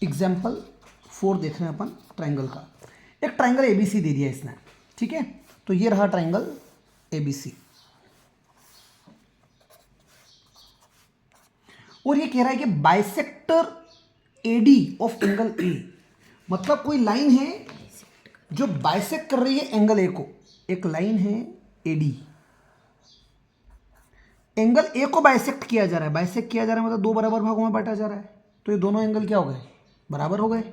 Example 4 देख रहे हैं अपन ट्राइंगल का। एक ट्राइंगल एबीसी दे दिया इसने, ठीक है। तो ये रहा ट्राइंगल एबीसी और ये कह रहा है कि bisector AD of angle A, मतलब कोई लाइन है जो बाइसेक्ट कर रही है एंगल ए को। एक लाइन है एडी, एंगल ए को बाइसेक्ट किया जा रहा है। बाइसेक्ट किया जा रहा है मतलब दो बराबर भागों में बांटा जा रहा है, तो ये दोनों एंगल क्या हो गए, बराबर हो गए।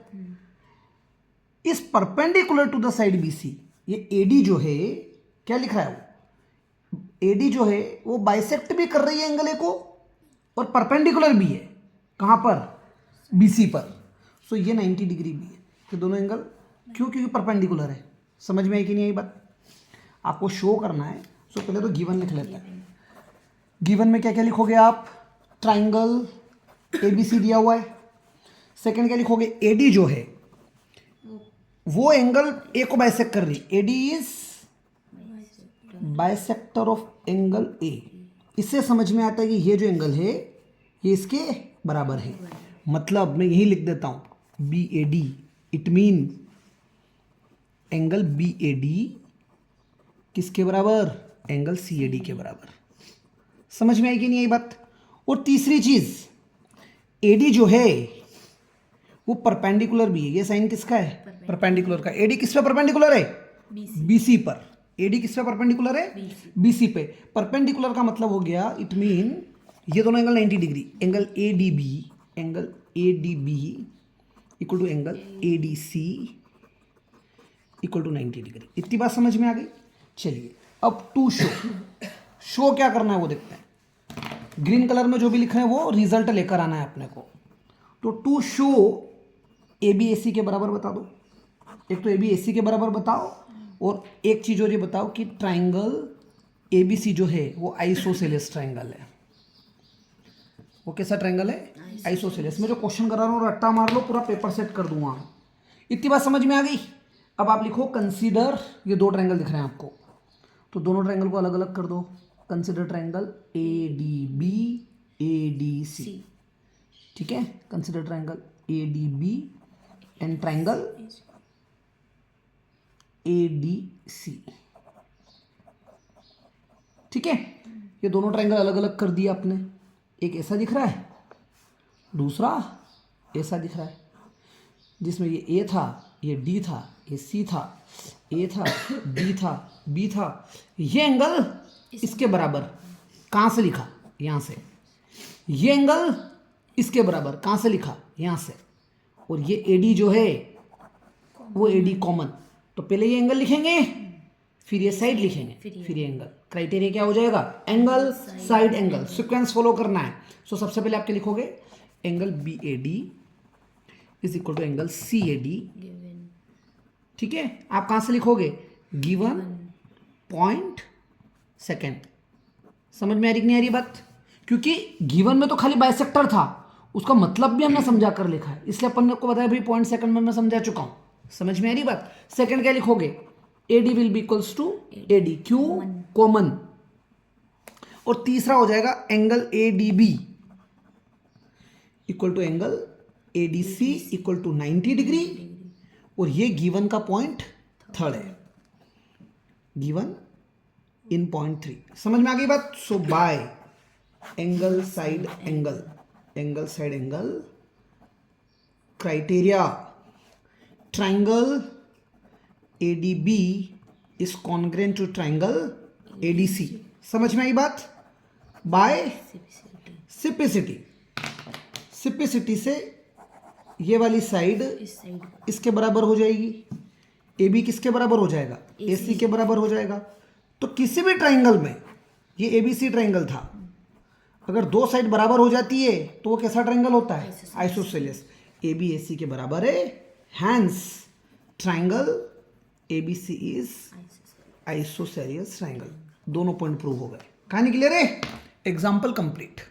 इस perpendicular to the side BC, ये एडी जो है क्या लिख रहा है, वो एडी जो है वो बाइसेक्ट भी कर रही है एंगल ए को और परपेंडिकुलर भी है। कहां पर, बीसी पर। सो ये 90 डिग्री भी है। तो दोनों एंगल क्यों, क्योंकि परपेंडिकुलर है। समझ में आई कि नहीं आई बात। आपको शो करना है। सो पहले तो गिवन लिख लेते हैं। गिवन में क्या क्या लिखोगे आप, ट्राइंगल एबीसी दिया हुआ है। सेकंड क्या लिखोगे, एडी जो है वो एंगल ए को बाइसेक्ट कर रही है। AD is bisector of angle A. इससे समझ में आता है कि ये जो एंगल है ये इसके बराबर है। मतलब मैं यही लिख देता हूं B A D, it mean angle B A D किसके बराबर, एंगल सी ए डी के बराबर। समझ में आई कि नहीं आई बात। और तीसरी चीज, एडी जो है वो परपेंडिकुलर भी है। ये साइन किसका है, परपेंडिकुलर का। एडी किस पे परपेंडिकुलर है, बीसी पर। एडी किस पे परपेंडिकुलर है, बीसी पे। परपेंडिकुलर का मतलब हो गया, इट मीन ये दोनों angle 90 degree. Angle A D B, angle A D B equal to angle A D C equal to 90 degree. इतनी बात समझ में आ गई। चलिए अब टू शो, शो क्या करना है वो देखते हैं। ग्रीन कलर में जो भी लिखा है वो रिजल्ट लेकर आना है अपने को। तो टू शो ए बी ए सी के बराबर बता दो। एक तो ए बी ए सी के बराबर बताओ और एक चीज और ये बताओ कि ट्राइंगल ए बी सी जो है वो आइसोसेलेस ट्राइंगल है। वो कैसा ट्राइंगल है, आइसोसेलेस। मैं जो क्वेश्चन करा रहा हूँ रट्टा मार लो, पूरा पेपर सेट कर दूंगा। इतनी बात समझ में आ गई। अब आप लिखो कंसीडर, ये दो ट्राइंगल दिख रहे हैं आपको, तो दोनों ट्राइंगल को अलग अलग कर दो। Consider triangle A D B A D C, ठीक है। Consider triangle A D B and triangle A D C, ठीक है। ये दोनों ट्राइंगल अलग अलग कर दिया आपने। एक ऐसा दिख रहा है, दूसरा ऐसा दिख रहा है, जिसमें ये ए था, ये डी था, ये सी था, ए था, डी था, बी था। ये एंगल इसके बराबर, कहां से लिखा, यहां से। ये एंगल इसके बराबर, कहां से लिखा, यहां से। और ये एडी जो है वो एडी कॉमन। तो पहले ये एंगल लिखेंगे, फिर ये साइड लिखेंगे, फिर ये एंगल। क्राइटेरिया क्या हो जाएगा, angle side angle. Sequence follow करना है। सो सबसे पहले आप क्या लिखोगे, angle B A D is equal to angle C A D, ठीक है। आप कहां से लिखोगे, गिवन पॉइंट सेकेंड। समझ में आ रही कि नहीं आ रही बात। क्योंकि गिवन में तो खाली बाइसेक्टर था, उसका मतलब भी हमने समझा कर लिखा है, इसलिए अपन ने को बताया भाई पॉइंट सेकंड में मैं समझा चुका हूं। समझ में आ रही बात। सेकंड क्या लिखोगे, AD will be equals to AD, क्यों, कॉमन। और तीसरा हो जाएगा angle A D B equal to angle A D C equal to 90 degree. और ये गिवन का पॉइंट थर्ड है, गिवन इन पॉइंट 3। समझ में आ गई बात। So by angle side angle, angle side angle criteria, triangle ADB is congruent to triangle ADC। समझ में आई बात। बाय सिपिसिटी, सिपिसिटी से ये वाली साइड इसके बराबर हो जाएगी, AB किसके बराबर हो जाएगा, AC के बराबर हो जाएगा। तो किसी भी ट्राइंगल में, ये ABC ट्राइंगल था, अगर दो साइड बराबर हो जाती है तो वो कैसा ट्राइंगल होता है, आइसोसेलेस। AB AC के बराबर है, hence triangle ABC is isosceles triangle. दोनों पॉइंट प्रूव हो गए। कहानी क्लियर है, एग्जाम्पल कंप्लीट।